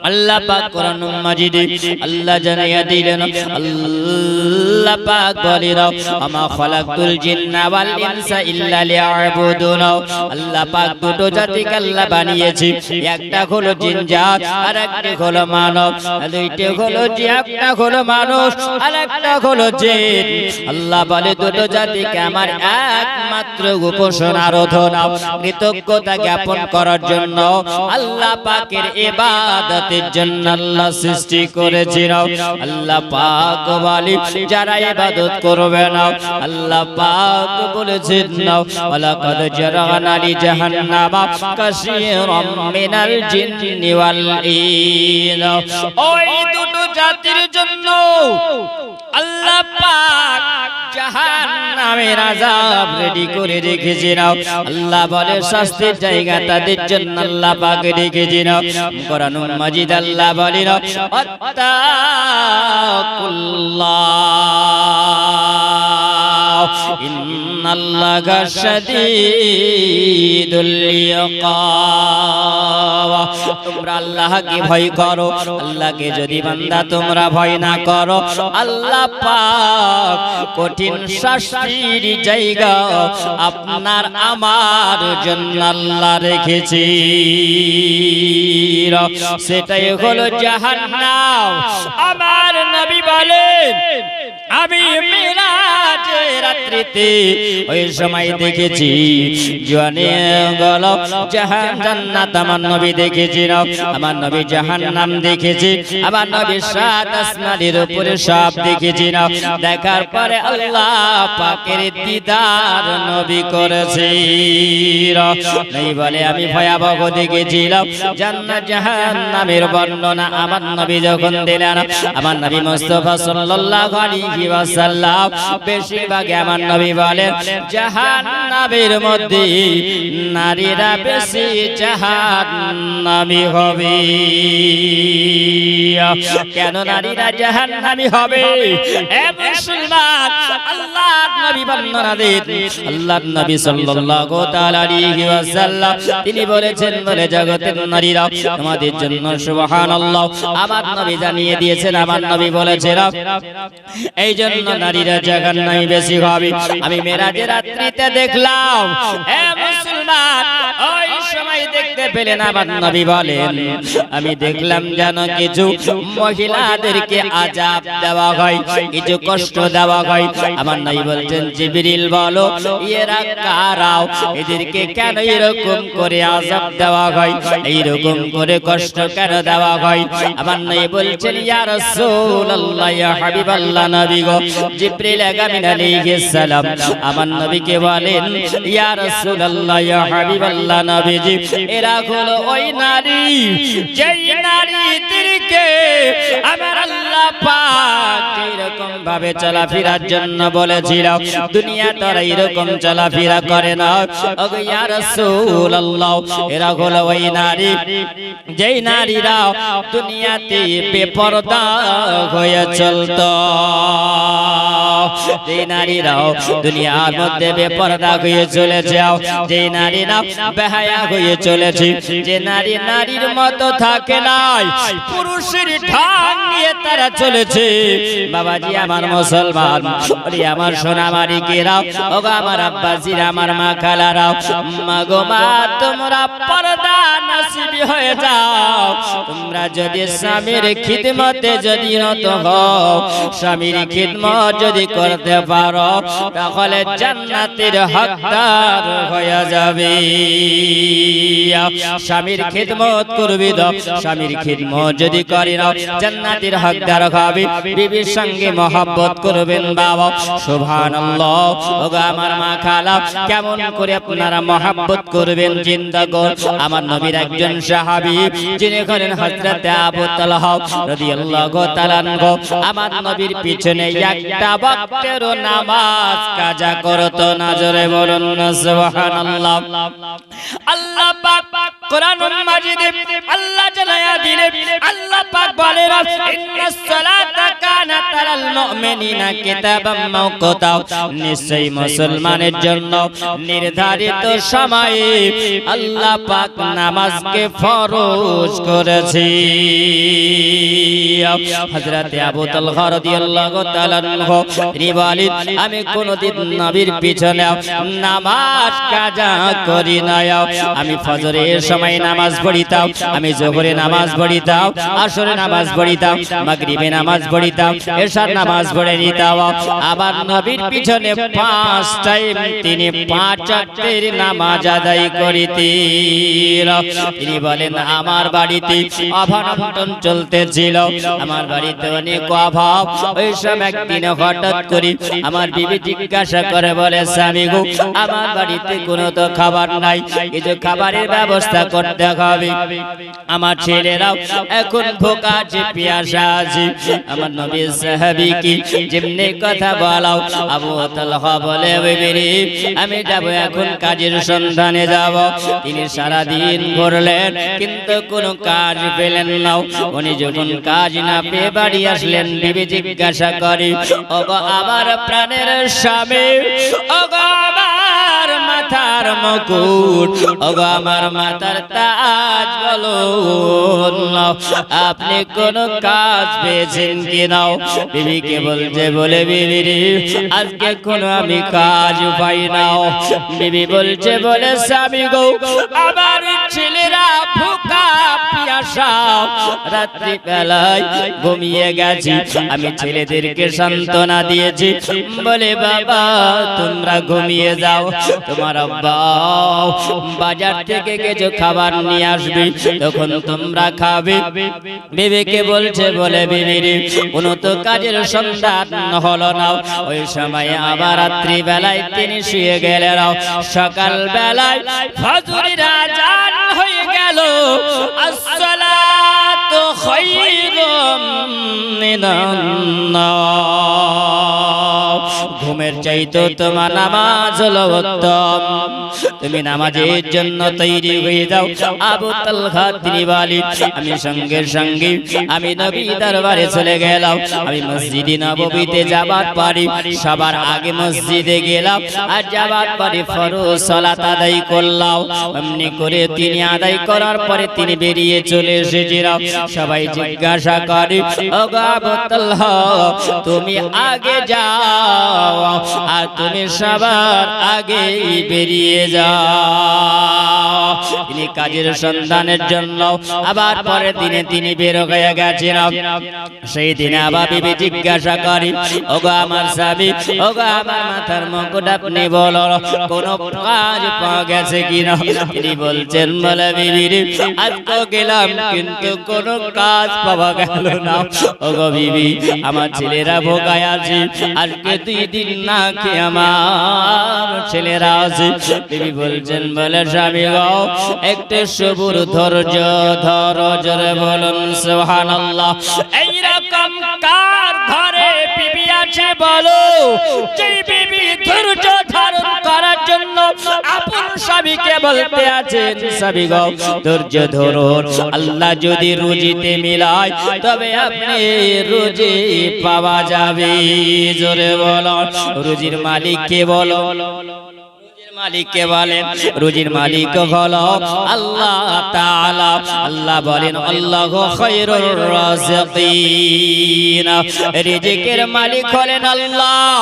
আল্লাহ পাক কোরআনুল মাজিদে আল্লাহ জানাইয়া দিলেন, আল্লাহ পাক বলেন আমা খালাকতুল জিন্না ওয়াল ইনসা ইল্লা লিয়াবুদুন। আল্লাহ পাক দুটো জাতিকে আল্লাহ বানিয়েছে, একটা হলো জিন জাত আর একটা হলো মানব। দুইটা হলো জিন, একটা হলো মানুষ আর একটা হলো জিন। আল্লাহ বলে দুটো জাতিকে আমার একমাত্র উপাসনা আরাধনা কৃতজ্ঞতা জ্ঞাপন করার জন্য আল্লাহ পাকের ইবাদতের জন্য আল্লাহ সৃষ্টি করেছেন। আল্লাহ পাক বলে যারা ইবাদত করবে না, আল্লাহ পাক বলেছেন ওয়ালাকাদ জারানা লি জাহান্নামা কাসীরাম মিনাল জিন্নি ওয়াল ইনস। ওই দুটো জাতির জন্য আল্লাহ পাক জাহান্নামের আযাব রেডি করে রেখেছেন। আল্লাহ বলে শাস্তির জায়গা তাদের জন্য আল্লাহ পাক রেখেছেন। কোরআনুল মাজিদ আল্লাহ বলেন আত্তাকুল্লাহ ইন্নাল্লাহা শাদীদুল ইকাব। তোমরা আল্লাহকে ভয় করো। আল্লাহকে যদি বান্দা তোমরা ভয় না করো, আল্লাহ পাক কঠিন শাস্তির জায়গা আপনার আমার জন্য আল্লাহ রেখেছি, সেটাই হলো জাহান্নাম। আমার নবী বলেন আমি মিরাজের রাত্রিতে ওই সময় দেখেছি জওয়ানে গেল জান্নাত, আমার নবী দেখেছিল। আমার নবী জাহান্নাম দেখেছি, আমার নবী সাত আসমানের উপরে সব দেখেছিল। দেখার পরে আল্লাহ পাকের দিদার নবী করেছে। এই বলে আমি ভয়াবহ দেখেছিলাম জান্নাত জাহান্নামের বর্ণনা আমার নবী যখন দিলেন। আমার নবী মুস্তাফা সাল্লাল্লাহু আলাইহি ওয়াসাল্লাম বেশিরভাগ আমার নবী বলেন জাহান্নামের মধ্যে নারীরা বেশি জাহান্নামী হবে। কেন নারীরা জাহান্নামী হবে? এ মুসলমান, আল্লাহর নবী বর্ণনা দেন। আল্লাহর নবী সাল্লাল্লাহু তাআলা আলাইহি ওয়াসাল্লাম তিনি বলেছেন বলে জগতের নারীরা তোমাদের জন্য সুবহানাল্লাহ। আমার নবী জানিয়ে দিয়েছেন, আমার নবী বলেছেন এই জন্য নারীরা জাহান্নামী বেশি হবে। আমি মেরাজের রাত্রিতে দেখলাম এ মুসলমান, ওই সময় দেখতে পেলেন আমার নবী বলেন আমি দেখলাম যেন কিছু মহিলাদেরকে আযাব দেওয়া হয়, কিছু কষ্ট দেওয়া হয়। আমার নবী বলছেন জিবরিল বলো এরা কারা, এদেরকে কেন এরকম করে আযাব দেওয়া হয়, এইরকম করে কষ্ট কেন দেওয়া হয়? আমার নবী বলছেন ইয়া রাসূলুল্লাহ ইয়া হাবিবাল্লাহ নবী গো, জিবরিল আমিন আলাইহিস সালাম আমার নবীকে বলেন ইয়া রাসূলুল্লাহ ইয়া হাবিবাল্লাহ নবীজি এরা হলো ওই নারী যেই নারীদেরকে আমার আল্লাহ পাক এরকম ভাবে চলাফেরার জন্য বলেছিল। দুনিয়া তারা এরকম চলাফেরা করে না। ওগো ইয়া রাসূলুল্লাহ এরা হলো ওই নারী যেই নারীরা দুনিয়াতে বেপরদা হয়ে চলতো, যে নারীরাও দুনিয়ার মধ্যে বেপরদা হয়ে চলেছে, যে নারীরা বেহায়া হয়ে চলেছে, যে নারী নারীর মতো থাকে নাই, পুরুষের ঢং নিয়ে তারা চলেছে। বাবাজি আমার মুসলমান, ওরে আমার সোনামানিকেরা, ওগো আমার আব্বাজিরা, আমার মা খালারা, মাগো মা তোমরা পর্দা নসিবী হয়ে যাও। তোমরা যদি স্বামীর খিদমতে যদি নত হও, স্বামীর খিদমত যদি করতে পারো, তাহলে জান্নাতের হকদার হয়ে যাবে। স্বামীর খিদমত করবি তো, স্বামীর খিদমত যদি করি না জান্নাতের হকদার হবে। বিবির সঙ্গে মহব্বত করবেন বাবা, সুবহানাল্লাহ। ওগো আমার মা খালা, কেমন করে আপনারা মহব্বত করবেন চিন্তা কর। আমার নবীর একজন সাহাবী যিনি হলেন হযরত আবু তালহা রাদিয়াল্লাহু তাআলা আনহু, আমার নবীর পিছনে একটা ওয়াক্তেরও নামাজ কাজা করতো না। জোরে বলুন না সুবহানাল্লাহ। আল্লাহ পাক কোরআনুল মাজিদে আল্লাহ জানায়া দিলেন, আল্লাহ পাক বলেন ইন্নাস সালাতা কানাত তারাল মুমিনিনা কিতাবাম মাওকুতা, নিশ্চয়ই মুসলমানের জন্য নির্ধারিত সময়ে আল্লাহ পাক নামাজকে ফরজ করেছে। হযরত আবু তালহা রাদিয়াল্লাহু তাআলা আনহু তিনি বলেন, আমি কোনদিন নবীর পিছনে নামাজ কাজা করি না। আমি ফজরের সময় নামাজ পড়িতাম, আমি যোহরে নামাজ পড়িতাম, আসরে নামাজ পড়িতাম, মাগরিবে নামাজ পড়িতাম, এশার নামাজ পড়ে নিতাম। আবার নবীর পিছনে 5 টাইম তিনি 5 ওয়াক্তের নামাজ আদায় করিতেন। তিনি বলেন, আমার বাড়িতে অভাব-অনটন চলতেছিল, আমার বাড়িতে অনেক অভাব। ওই সময় একদিন হঠাৎ করে আমার বিবি জিজ্ঞাসা করে বলে, স্বামী গো, আমার বাড়িতে কোনো তো খাবার নাই, কিছু খাবারের ব্যবস্থা করতে হবে। আমার ছেলেরাও এখন ভোকা আছে, পিয়াসা আছে। আমার নবী সাহাবী কি যেমনি কথা বলাও, আবু তালহা বলে, বিবি আমি যাব, এখন কাজের সন্ধানে যাব। তিনি সারা দিন ঘুরলেন কিন্তু কোনো কাজ পেলেন না। উনি যখন কাজ না পেয়ে বাড়ি আসলেন, বিবি জিজ্ঞাসা করে, ওগো আমার প্রাণের স্বামী, ওগো আমার মাথার মুকুট, ওগো আমার মাথার তাজ, বলুন আপনি কোন কাজ পেয়েছেন কি নাও? বিবিকে বলছে, বলে বিবি রে, আজকে কোনো আমি কাজ পাই না। বিবি বলছে, বলে স্বামী গো, আমার ছেলেরা ভুকা পিয়াসা, রাত্রি বেলায় ঘুমিয়ে গেছি, আমি ছেলেদেরকে সান্ত্বনা দিয়েছি, বলে বাবা তোমরা ঘুমিয়ে যাও, তোমার আব্বা বাজার থেকে কিছু খাবার নিয়ে আসবে, তখন তোমরা খাবে। বিবিকে বলছে, বলে বিবি রে, কোনো তো কাজের সন্ধান হলো না। ওই সময় আবার রাত্রি বেলায় তিনি শুয়ে গেলেন। সকাল বেলায় ফজরের আযান হয়ে গেল, আসসালাতু খায়রুম মিনান নাওম, ঘুমের চাইতে তোমার নামাজ হলো উত্তম, তুমি নামাজের জন্য তৈরি হয়ে যাও। আবু তালহা তিনি বলেন, আমি সঙ্গে সঙ্গে আমি নবী দরবারে চলে গেলাম। আমি মসজিদে নববীতে যাবার পরে সবার আগে মসজিদে গেলাম, আর যাবার পরে ফরজ সালাত আদায় করলাম। এমনি করে তিনি আদায় করার পরে তিনি বেরিয়ে চলে এসেছিলেন। সবাই জিজ্ঞাসা করে, ওগো আবু তালহা তুমি আগে যাও, আর তুমি সবার আগে বেরিয়ে যাও। তিনি কাজের সন্ধানের জন্য আবার পরের দিনে তিনি বের হয়ে গেছেন। সেই দিনে আবার বিবি জিজ্ঞাসা করে, ওগো আমার স্বামী, ওগো আমার মাথার মুকুট, আপনি বলো কোন কাজ পাওয়া গেছে কিনা? তিনি বলছেন, বলে বিবি রে, আজকে গেলাম কিন্তু কোন কাজ পাওয়া গেল না। ওগো বিবি, আমার ছেলেরা ভোগায় আছে, আজকে 2 দিন না খেয়ে আমার ছেলেরা আছে। বিবি বলছেন, বলে স্বামী গো, একটু সবুর ধৈর্য ধরো, জোরে বলুন সুবহানাল্লাহ। এইরকম কার ঘরে বিবি আছে বলো, যে বিবি ধৈর্য ধারণ করার জন্য আপন স্বামীকে বলতে আছেন, স্বামী গো ধৈর্য ধরুন, আল্লাহ যদি রুজিতে মিলায় তবে আপনি রুজি পাওয়া যাবে। জোরে বলো, রুজির মালিক কে বলো? মালিককে বলেন, রুজির মালিক হলো আল্লাহ তাআলা। আল্লাহ বলেন, আল্লাহু খায়রুর রাযিকিন, রিজিকের মালিক হলেন আল্লাহ।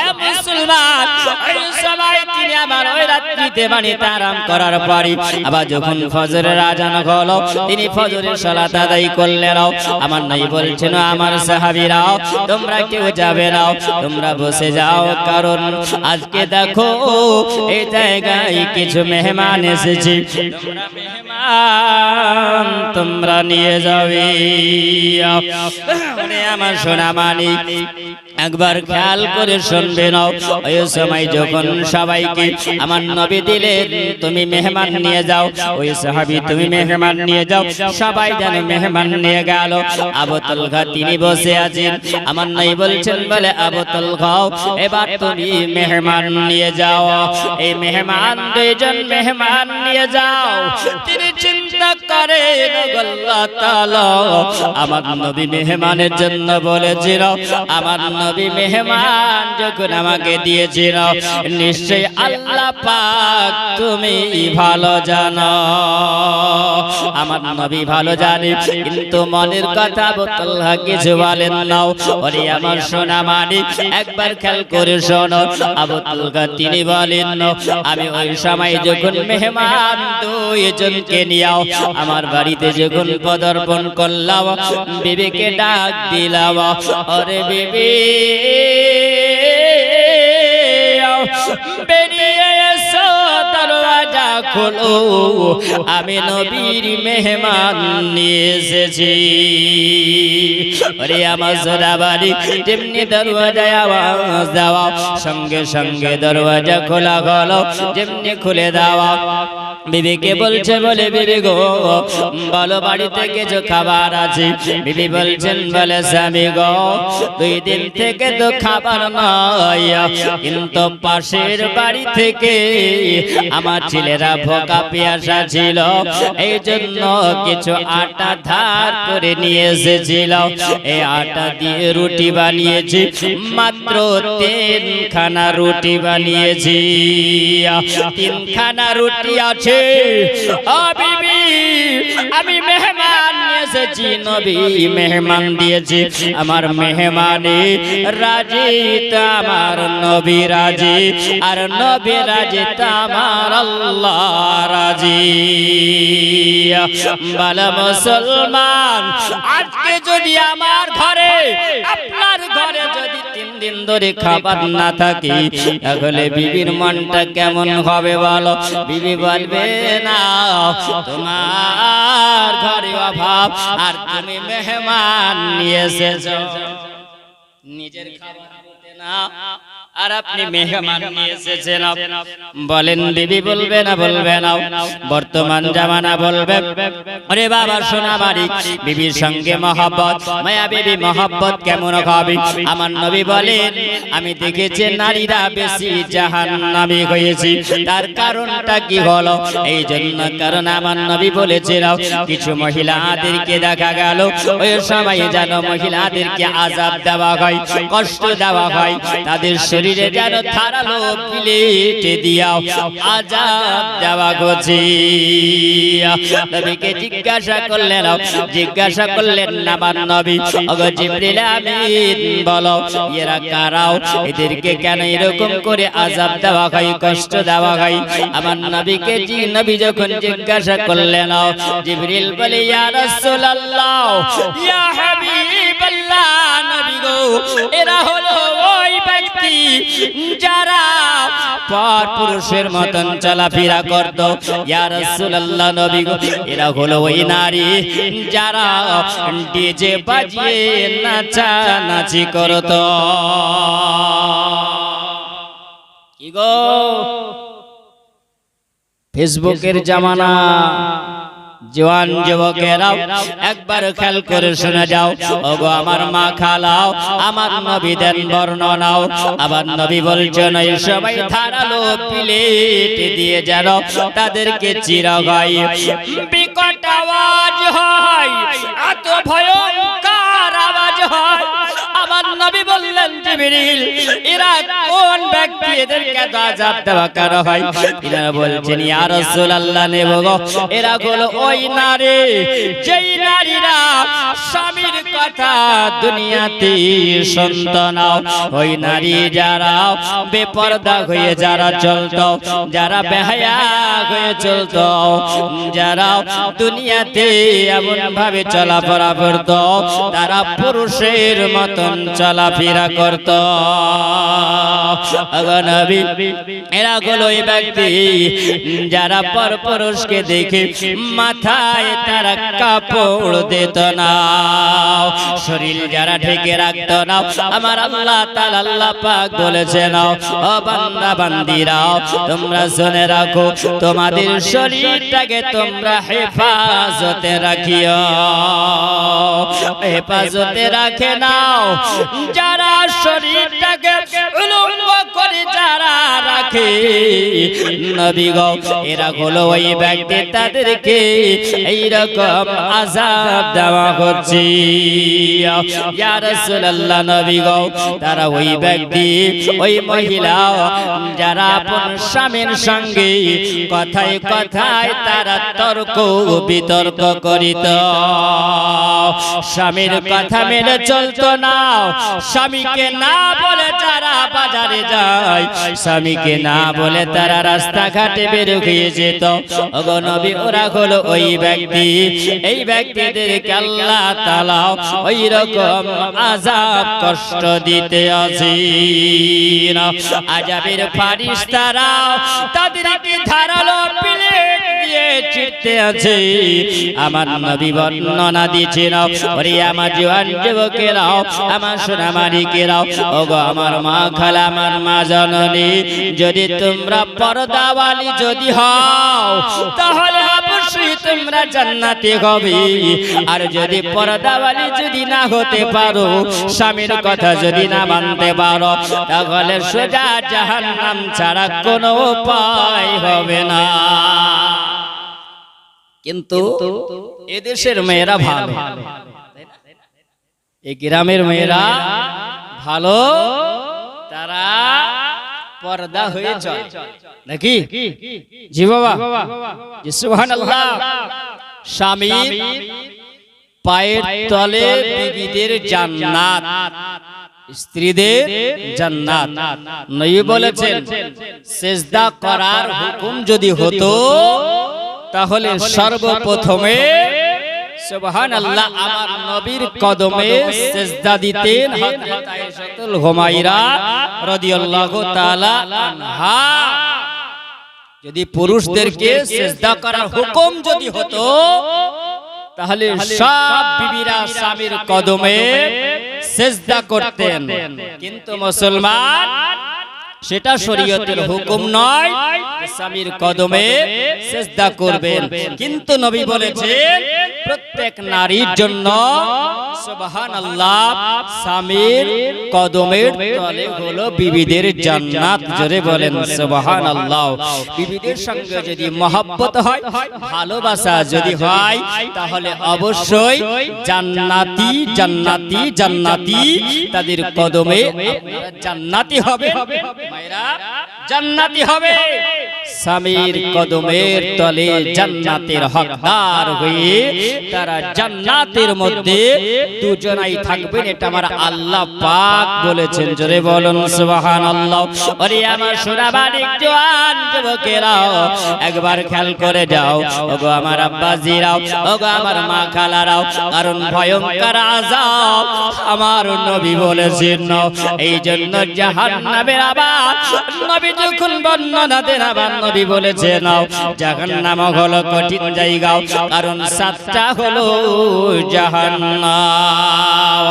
এ মুসলমান, এই সময় তিনি আমার ওই রাত্রিতে বাড়িতে আরাম করার পরে আবার যখন ফজরের আযান হলো, তিনি ফজরের সালাত আদায় করলেন। আমার নবী বলছেন, আমার সাহাবীরা তোমরা কেউ যাবে না, তোমরা বসে যাও, কারণ আজকে দেখো এই জায়গায় কিছু মেহমান এসেছে, তোমরা মেহমান তোমরা নিয়ে যাবে। আমার সোনা মানিক, একবার খেয়াল করে শুনবেন। ওই সময় যখন সবাইকে আমার নবী দিলেন, তুমি মেহমান নিয়ে যাও, ওই সাহাবী তুমি মেহমান নিয়ে যাও, সবাই যেন মেহমান নিয়ে গেল। আবু তালহা তিনি বসে আছেন। আমার নবী বলছেন, বলে আবু তালহা এবার তুমি মেহমান নিয়ে যাও। এই মেহমান, 2 জন মেহমান নিয়ে যাও। তিনি চিন্তা করেন আল্লাহ তাআলা আমার নবী মেহমানের জন্য বলেছিল আমার নবী মেহমান যখন আমাকে দিয়েছিল নিশ্চয়ই আল্লাহ পাক তুমি ভালো জানো আমার নবী ভালো জানে কিন্তু মনের কথা আবুতালহা কিছু বলেন নাও ওরে আমার সোনা মানিক একবার খেয়াল করে শোনো আবুতালহা তিনি বলেন আমি ওই সময় যখন মেহমান দুইজনকে নিয়ে আমার বাড়িতে যখন পদার্পণ করলাম বিবিকে ডাক দিলাম ওরে বিবি বেরিয়ে এসো দরওয়াজা খোলো আমি নবীর মেহমান নিয়ে এসেছি ওরে আমার সোনা বাড়ি যেমনি দরওয়াজায় আওয়াজ দেওয়া সঙ্গে সঙ্গে দরওয়াজা খোলা হলো যেমনি খুলে দেওয়া বিবিকে বলছে বলে বিবি গো বলো বাড়িতে কিছু খাবার আছে বিবি বলছেন বলে স্বামী গো 2 দিন থেকে তো খাবার নাই কিন্তু পাশের বাড়ি থেকে আমার ছেলেরা ভোকা পেয়াসা ছিল এই জন্য কিছু আটা ধার করে নিয়ে এসেছিল এই আটা দিয়ে রুটি বানিয়েছি মাত্র 3 খানা রুটি বানিয়েছি 3 খানা রুটি আছে ও বিবি আমি মেহমান এসেছি নবী মেহমান দিয়েছি আমার মেহমানে রাজি তা আমার নবী রাজি আর নবী রাজি তা আমার আল্লাহ রাজি বলে মুসলমান আজকে যদি আমার ঘরে আপনার ঘরে যদি 3 দিন ধরে খাবার না থাকে তাহলে বিবির মনটা কেমন হবে বলো বিবি বলবে না তোমার ঘরে অভাব আর তুমি মেহমান নিয়ে এসেছো নিজের খাবার হতে না আর আপনি মেহমান নিয়ে এসেছেন বলেন বিবি বলবে না বর্তমান জামানা বলবে আরে বাবা সোনা বাড়ি বিবির সঙ্গে মহব্বত মায়া বিবি মহব্বত কেমন হবে আমার নবী বলেন আমি দেখেছি নারীরা বেশি জাহান্নামী হয়েছে তার কারণটা কি হলো এই জন্য কারণ আমার নবী বলেছিল কিছু মহিলাদেরকে দেখা গেল ওই সময় যেন মহিলাদেরকে আযাব দেওয়া হয় কষ্ট দেওয়া হয় তাদের শরীরে যেন ধারালো প্লেটে দিয়াও আযাব দেওয়া হচ্ছে নবীকে জিজ্ঞাসা করলেন আমার নবী ওগো জিবরিল আমিন বলো এরা কারাও এদেরকে কেন এরকম করে আযাব দেওয়া হয় কষ্ট দেওয়া হয় আমার নবীকে নবী যখন জিজ্ঞাসা করলেন জিবরিল বলে ইয়া রাসূলুল্লাহ ইয়া হাবিবাল্লাহ নবী গো এরা হলো ওই ব্যক্তি যারা পর পুরুষের মতন চলাফেরা করত ইয়া রাসূলুল্লাহ নবী গো এরা হলো ওই নারী যারা ডিজে বাজিয়ে নাচানাচি করত কি গো ফেসবুকের জামানা জওয়ান যুবকেরা একবার খেয়াল করে শুনে যাও ওগো আমার মা খালাও আমার নবী দেন বর্ণনাও আমার নবী বলছেন এই সবাই ধারালো প্লেট দিয়ে যেন তাদেরকে চিরা হয় বিকট আওয়াজ হয় এত ভয়ঙ্কর আওয়াজ হয় আমার নবী বললেন জিবরিল এরা কোন ব্যক্তি এদেরকে আযাব দেওয়া কার হয় এরা বলছেন ইয়া রাসূলুল্লাহ নেব গো এরা হলো ওই নারী যেই নারীরা স্বামীর কথা দুনিয়াতে শুনতো না ওই নারী যারা বেপরদা হয়ে যারা চলতো যারা বেহায়া হয়ে চলতো যারা দুনিয়াতে এমন ভাবে চলাফেরা করত তারা পুরুষের মতন চলাফেরা করত নবী এরা হলো ওই ব্যক্তি যারা পর পুরুষকে দেখে মাথায় তারা কাপড় দিত না শরীর যারা ঢেকে রাখতো না আমার আল্লাহ তাআলা আল্লাহ পাক বলেছেন ও বান্দা বান্দীরা তোমরা শুনে রাখো তোমাদের শরীরটাকে তোমরা হেফাজতে রাখিও হেফাজতে রাখে নাও যারা শরীরটাকে উলঙ্গ করে যারা রাখে নবী গো এরা হলো ওই ব্যক্তি তাদেরকে এই রকম আযাব দেওয়া হচ্ছে ইয়া রাসূলুল্লাহ নবী গো তারা ওই ব্যক্তি ওই মহিলা যারা আপন স্বামীর সঙ্গে কথায় কথায় তারা তর্ক বিতর্ক করিত স্বামীর কথা মেনে চলতো না স্বামীকে না বলে যারা বাজারে যায় স্বামীকে না বলে তারা রাস্তাঘাটে বের হয়ে যেত ওগো নবী ওরা হলো ওই ব্যক্তি এই ব্যক্তিদেরকে আল্লাহ তাআলা ওই রকম আযাব কষ্ট দিতে আছেন আযাবের ফেরেশতারা তাদেরকে ধারালো প্লেট দিয়ে চিড়তে আছে আমার নবী বর্ণনা দিয়েছেন ওরে আমার জওয়ান যুবকেরা আমার সোনামানিকেরা ওগো আমার মা খালা আমার মা জননী যদি তোমরা পর্দাওয়ালি যদি হও তাহলে অবশ্যই তোমরা জান্নাতে হবে আর যদি পর্দাওয়ালি যদি না হতে পারো স্বামীর কথা যদি না মানতে পারো তাহলে সোজা জাহান্নাম ছাড়া কোনো উপায় হবে না কিন্তু এদেশের মেয়েরা ভালো এই গ্রামের মেয়েরা ভালো তারা পর্দা হয়ে চলে নাকি জি বাবা জি সুবহানাল্লাহ স্বামীর পায়ের তলে বিবিদের জান্নাত স্ত্রীদের জান্নাত নবী বলেছেন সিজদা করার হুকুম যদি হতো তাহলে সর্বপ্রথমে সুবহানাল্লাহ আমার নবীর কদমে সিজদা দিতেন হযরত আয়েশাতুল হুমায়রা রাদিয়াল্লাহু তাআলা আনহা যদি পুরুষদেরকে সিজদা করার হুকুম যদি হতো তাহলে সব বিবিরা স্বামীর কদমে সিজদা করতেন কিন্তু মুসলমান সেটা শরীয়তের হুকুম নয় স্বামীর কদমে সিজদা করবেন কিন্তু নবী বলেছেন প্রত্যেক নারীর জন্য সুবহানাল্লাহ স্বামীর কদমের তলে হলো বিবিদের জান্নাত জোরে বলেন সুবহানাল্লাহ বিবিদের সঙ্গে যদি মহব্বত হয় ভালোবাসা যদি হয় তাহলে অবশ্যই জান্নাতি জান্নাতি জান্নাতি তাদের কদমে আপনারা জান্নাতি হবে মায়েরা জান্নাতি হবে স্বামীর কদমের তলে জান্নাতের হকদার হয়ে তারা জান্নাতের মধ্যে দুজনাই থাকবেন এটা আমার আল্লাহ পাক বলেছেন জোরে বলুন সুবহানাল্লাহ ওরে আমার সোনাবাড়ি জওয়ান যুবকেরা একবার খেয়াল করে যাও ওগো আমার আব্বাজিরাও ওগো আমার মা খালারাও কারণ ভয়ঙ্কর আযাব আমার নবী বলেছেন এই জন্য জাহান্নামের আযাব নবী যখন বর্ণনা দেন আবার নবী বলেছেন জাহান্নাম হলো কঠিন জায়গা কারণ সাতটা হলো জাহান্নাম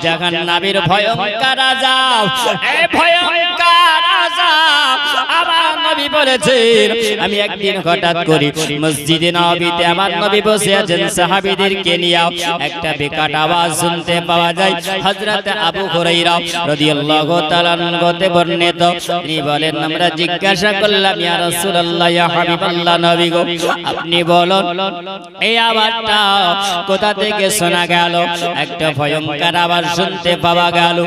জাহান্নামের ভয়ঙ্কর আযাব এই ভয়ঙ্কর আযাব আমার নবী বলেছেন আমি একদিন হঠাৎ করে মসজিদে নববীতে আমার নবী বসে আছেন সাহাবীদেরকে নিয়ে একটা বিকট আওয়াজ শুনতে পাওয়া যায় হযরত আবু হুরায়রা রাদিয়াল্লাহু তাআলা আনহু বর্ণিত তিনি বলেন আমরা জিজ্ঞাসা করলাম ইয়া রাসূলুল্লাহ ইয়া হাবিবাল্লাহ নবী গো আপনি বলুন এই আওয়াজটা কোথা থেকে শোনা গেল একটা ভয়ঙ্কর আওয়াজ শুনতে পাওয়া গেল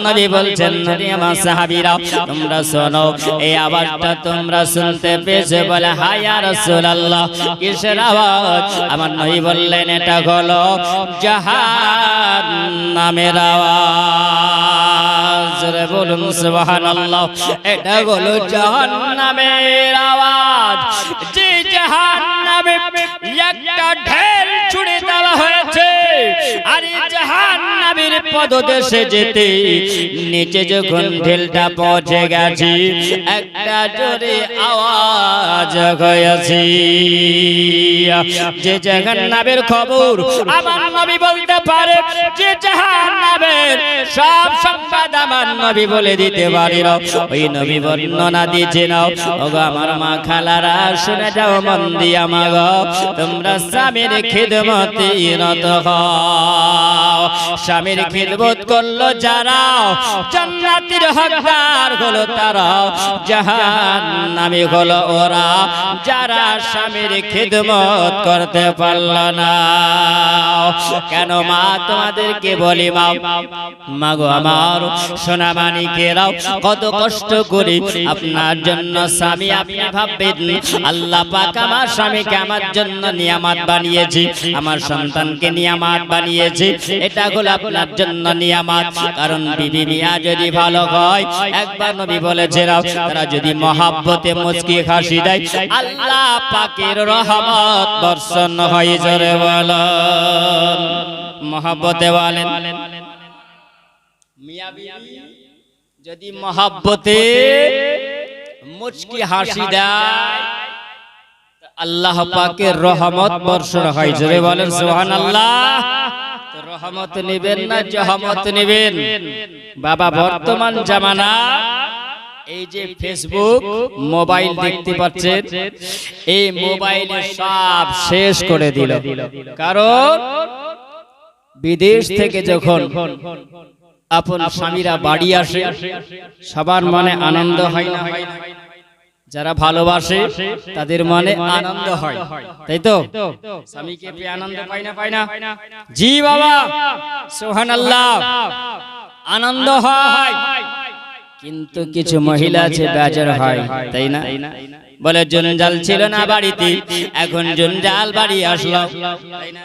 নবী বলছেন আমার সাহাবীরা তোমরা শোনো এই আওয়াজটা তোমরা শুনতে পেয়েছো বলে হ্যাঁ ইয়া রাসূলুল্লাহ কিসের আওয়াজ আমার নবী বললেন এটা হলো জাহান্নামের আওয়াজ জোরে বলুন সুবহানাল্লাহ এটা হলো জাহান্নামের আওয়াজ যে জাহান্নামে একটা ঢেল ছুড়ে দেওয়া হয়েছে আর এই জাহান্নামের পদদেশে যেতে নিচে যখন ঢেলটা পৌঁছে গেছে একটা জোরে আওয়াজ হয়েছে যে জাহান্নামের খবর আমার নবী বলতে পারে যে জাহান্নামের সব সংবাদ আমার নবী বলে দিতে পারে ওই নবী বর্ণনা দিয়েছেন ওগো আমার মা খালারা শুনে যাও মন দিয়া মা গো তোমরা স্বামীর খিদমতে রত হও স্বামীর খিদমত করলো যারা জান্নাতের হকদার হলো তারা, জাহান্নামী হলো ওরা যারা স্বামীর খিদমত করতে পারল না। কেন মা তোমাদেরকে বলি মা, মাগো আমার সোনা মানিকেরাও, কত কষ্ট করি আপনার জন্য স্বামী। আপনি ভাববেন আল্লাহ পাক আমার স্বামীকে আমার জন্য নিয়ামত বানিয়েছি, আমার সন্তানকে নিয়ামত বানিয়েছি, এটা হলো আপনার জন্য নিয়ামত। কারণ বিবি মিয়া যদি ভালো হয়, একবার নবী বলেছেন তারা যদি মহাব্বতে মুচকি হাসি দেয়, আল্লাহ পাকের রহমত বর্ষণ হয়। জোরে বলেন মহাব্বতে বলেন। মিয়া বিবি যদি মহাব্বতে মুচকি হাসি দেয়, আল্লাহ পাকের রহমত বর্ষণ হয়। জোরে বলেন সুবহানাল্লাহ। তো রহমত নেবেন না জহমত নেবেন? বাবা বর্তমান জামানা এই যে ফেসবুক মোবাইল দেখতে পাচ্ছেন, এই মোবাইলে সব শেষ করে দিল। কারণ বিদেশ থেকে যখন আপন স্বামীরা বাড়ি আসে, সবার মনে আনন্দ হয় না? যারা ভালোবাসে তাদের মনে আনন্দ হয়, তাই তো? স্বামীকে পেয়ে আনন্দ পায় না? পায় না? জি বাবা সুবহানাল্লাহ, আনন্দ হয়। কিন্তু কিছু মহিলা আছে বেজার হয়, তাই না? বলে জঞ্জাল ছিল না বাড়িতে, এখন জঞ্জাল বাড়ি আসলো, তাই না?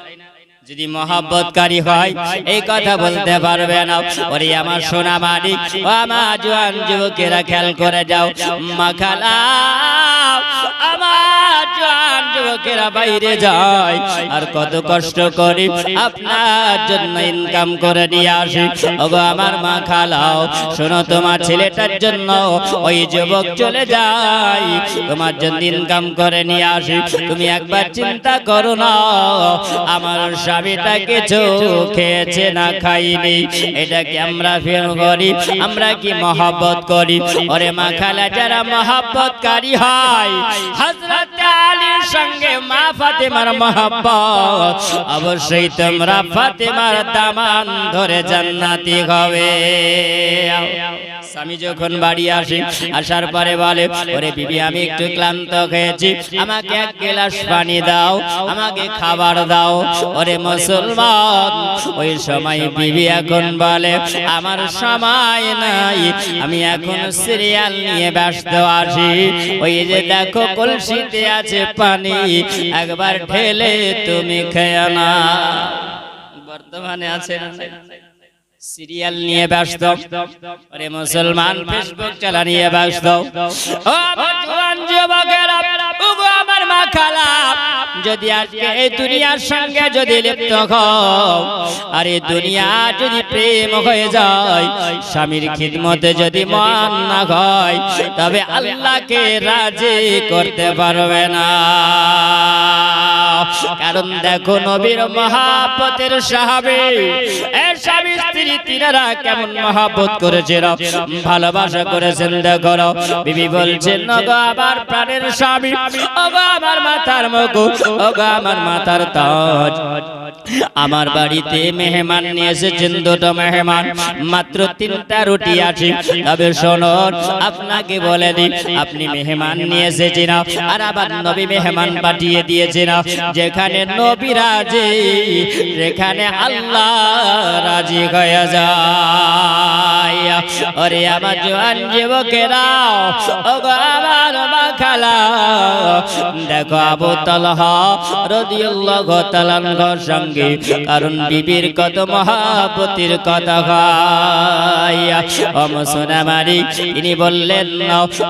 যদি মহব্বতকারী হয় এই কথা বলতে পারবে না। ওরে আমার সোনা মানিক, ও আমার জওয়ান যুবকেরা খেয়াল করে যাও, মাখালা আমার জওয়ান যুবকেরা বাইরে যায় আর কত কষ্ট করে আপনার জন্য ইনকাম করে নিয়ে আসে। ওগো আমার মা খালাও, শোনো তোমার ছেলেটার জন্য ওই যুবক চলে যায়, তোমার জন্য ইনকাম করে নিয়ে আসে। তুমি একবার চিন্তা করো না, আমার স্বামীটা কিছু খেয়েছে না খাইনি, এটা কি আমরা ফেল করি? আমরা কি মহব্বত করি? ওরে মা খালা, যারা মহব্বতকারী হয়, হযরত আলীর সঙ্গে মা ফাতেমার মহব্বত, অবশ্যই তোমরা ফাতেমার দামান ধরে জান্নাতি হবে। স্বামী যখন বাড়ি আসে, আসার পরে বলে, ওরে বিবি আমি একটু ক্লান্ত হয়েছি, আমাকে এক গ্লাস পানি দাও, আমাকে খাবার দাও। ওরে মুসলমান, ওই সময় বিবি এখন বলে, আমার সময় নাই, আমি এখন সিরিয়াল নিয়ে ব্যস্ত আছি। ওই যে দেখো কলসিতে আছে পানি, একবার ঢেলে তুমি খেয়ে না। বর্তমানে আছে না? সিরিয়াল নিয়ে ব্যস্ত। আরে মুসলমান ফেসবুক চালা নিয়ে ব্যস্ত। ও আমার জওয়ান যুবকেরা, ওগো আমার মা খালা, যদি আজকে এই দুনিয়ার সঙ্গে যদি লিপ্ত হও, আর এই দুনিয়া যদি প্রেম হয়ে যায়, স্বামীর খিদমতে যদি মন না হয়, তবে আল্লাহকে রাজি করতে পারবে না। কারণ দেখো নবীর মহব্বতের সাহাবী, এই স্বামী স্ত্রী তিনারা কেমন মহব্বত করেছেন, ভালোবাসা করেছেন। দেখো বিবি বলছেন, ওগো আমার প্রাণের স্বামী, ওগো আমার মাথার মুকুট, ওগো আমার মাথার তাজ, আমার বাড়িতে মেহমান নিয়ে এসেছেন, দুটো মেহমান, মাত্র 3টা রুটি আছে। তবে শুনুন, আপনাকে বলে দিই, আপনি মেহমান নিয়ে এসেছেন আর আবার নবী মেহমান পাঠিয়ে দিয়েছেন। যেখানে নবী রাজি, যেখানে আল্লাহ রাজি হয়ে যায়। ওরে আমার জওয়ান যুবকেরা, ওগো আমার মা খালা, দেখো আবু তালহা রাদিয়াল্লাহু তাআলা আনহুর সঙ্গে, কারণ বিবির কত মহব্বতের কথা হয়। ও সোনা মানিক, তিনি বললেন,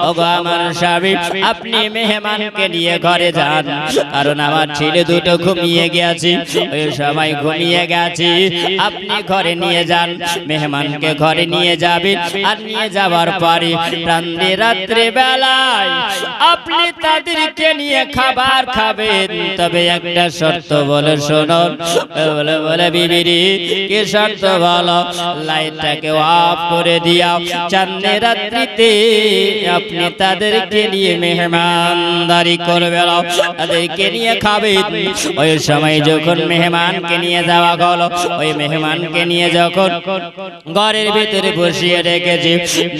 ওগো আমার স্বামী, আপনি মেহমানকে নিয়ে ঘরে যান, কারণ আমার ছেলে দুটো ঘুমিয়ে গেছে, ওই সময় ঘুমিয়ে গেছে, আপনি ঘরে নিয়ে যান। মেহমানকে ঘরে নিয়ে যাবেন, আর নিয়ে যাওয়ার পরে রাত্রে বেলায় আপনি তাদেরকে নিয়ে খাবার খাবেন, তবে একটা শর্ত বলে শুনুন। বলে বিবিরি কি শর্ত বলো? লাইটটাকে অফ করে দিও, চাঁদের রাত্রিতে আপনি তাদেরকে নিয়ে মেহমানদারি করবেন, তাদেরকে নিয়ে খাবেন। ওই সময় যখন মেহমানকে নিয়ে যাওয়া হলো, ওই মেহমানকে নিয়ে যখন ঘরের ভিতরে বসিয়ে রেখেছি,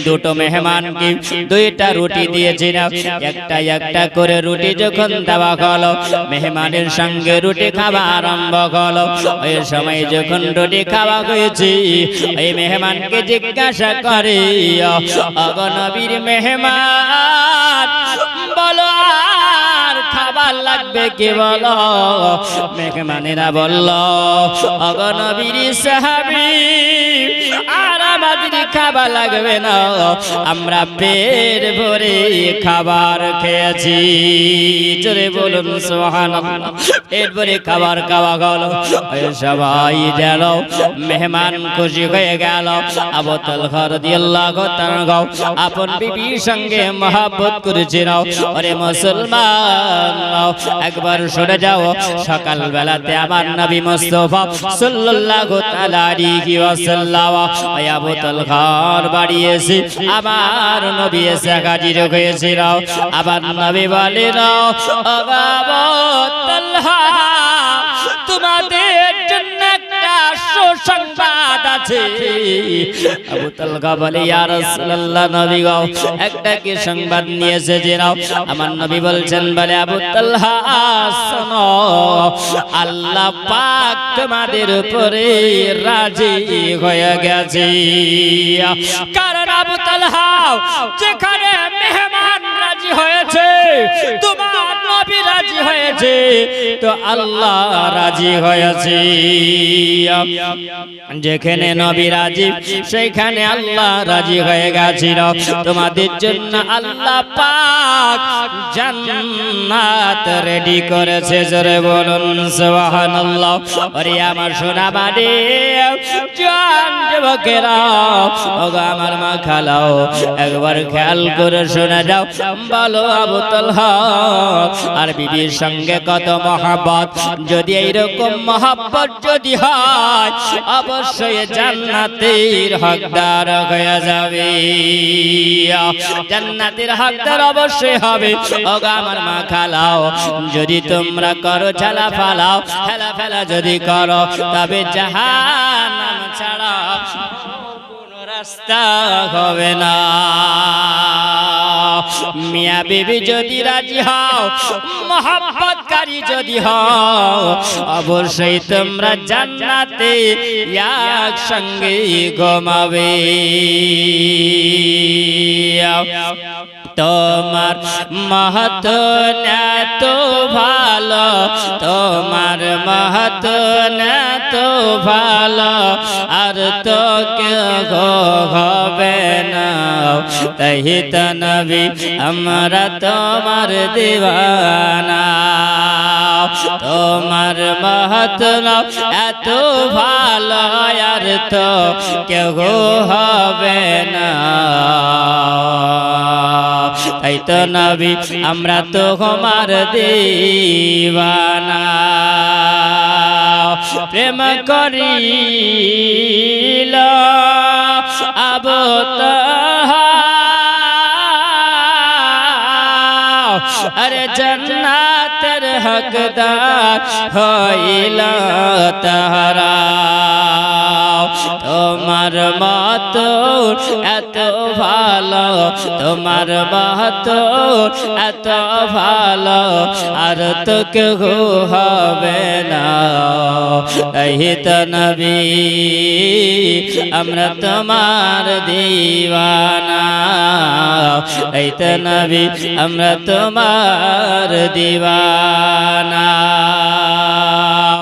দুটো মেহমানকে দুইটা রুটি দিয়েছি না, একটা একটা করে রুটি যখন দেওয়া হলো, মেহমানের সঙ্গে রুটি খাওয়া আরম্ভ হলো। ওই সময় যখন রুটি খাওয়া হয়েছে, ওই মেহমানকে জিজ্ঞাসা করে, ওগো নবীর মেহমান, বলো আর খাবার লাগবে কি বলো? মেহমানেরা বলল, ওগো নবীর সাহাবী, আর আমাদের খাবার লাগবে না, আমরা পেট ভরে খাবার খেয়েছি। জোরে বলুন সুবহানাল্লাহ। পেট ভরে খাবার খাওয়া গেল, সবাই যেন মেহমান খুশি হয়ে গেল। আবু তালহা রাদিয়াল্লাহু তাআলা আপন বিবির সঙ্গে মহব্বত করেছিল। আরে মুসলমান, একবার শুনে যাও, সকাল বেলাতে আমার নবী মুস্তাফা সাল্লাল্লাহু তাআলা আলাইহি ওয়াসাল্লাম আবু তালহার বাড়ি এসে আমার নবী এসে হাজির হয়েছিল। আবার নবী বলেন, আবু তালহা, তোমাদের জন্য একটা সুসংবাদ আছে। আবু তালহা বলে, ইয়া রাসূলুল্লাহ, নবী গো, একটা কি সংবাদ নিয়ে এসেছেন? আমার নবী বলছেন, বলে আবু তালহা, শোনো, আল্লাহ পাক তোমাদের উপরে রাজি হয়ে গেছে। কারণ আবু তালহা, যেখানে মেহমান রাজি হয়েছে, তোমার নবী রাজি হয়েছে, তো আল্লাহ রাজি হয়েছে। যেখানে নবী রাজি, সেখানে আল্লাহ রাজি হয়ে গেছিল। তোমাদের জন্য আল্লাহ পাক জান্নাত রেডি করেছে। জোরে বলুন সুবহানাল্লাহ। আরে আমার সোনা বাড়ি জান যুবকেরা, ওগো আমার মা খালাও, একবার খেয়াল করে শুনে যাও। বলো আবু তালহা আর বিবির সঙ্গে কত মহব্বত। যদি এইরকম মহব্বত যদি হয়, অবশ্যই জান্নাতের হকদার হয়ে যাবে, জান্নাতের হকদার অবশ্যই হবে। ওগো আমার মা খালাও, যদি তোমরা করো ঝালা ফালাও, হেলা ফেলা যদি করো, তবে জাহান্নাম ছাড়া কোনো রাস্তা হবে না। মিয়া বিবি যদি রাজি হও, মহব্বতকারী যদি হও, অবশ্যই তোমরা জান্নাতে একসঙ্গে ঘুমাবে। তোমার মাহাতুন এত ভালো, তোমার মাহাতুন এত ভালো, আর তো কেউ হবে না। তাই তো নবী আমরা তোমার দিওয়ানা। তোমার মাহাতুন এত ভালো, আর তো কেউ হবে না। তাই তো নবী আমরা তো তোমার দিওয়ানা। প্রেম করিল আবু তালহা, আরে জান্নাতের হকদার হইল তাহারা। তোমার মত এত ভালো, তোমার মত এত ভালো, আর তো কেউ হবে না। এই তো নবী আমরা তোমার দিওয়ানা। এই তো নবী আমরা তোমার দিওয়ানা।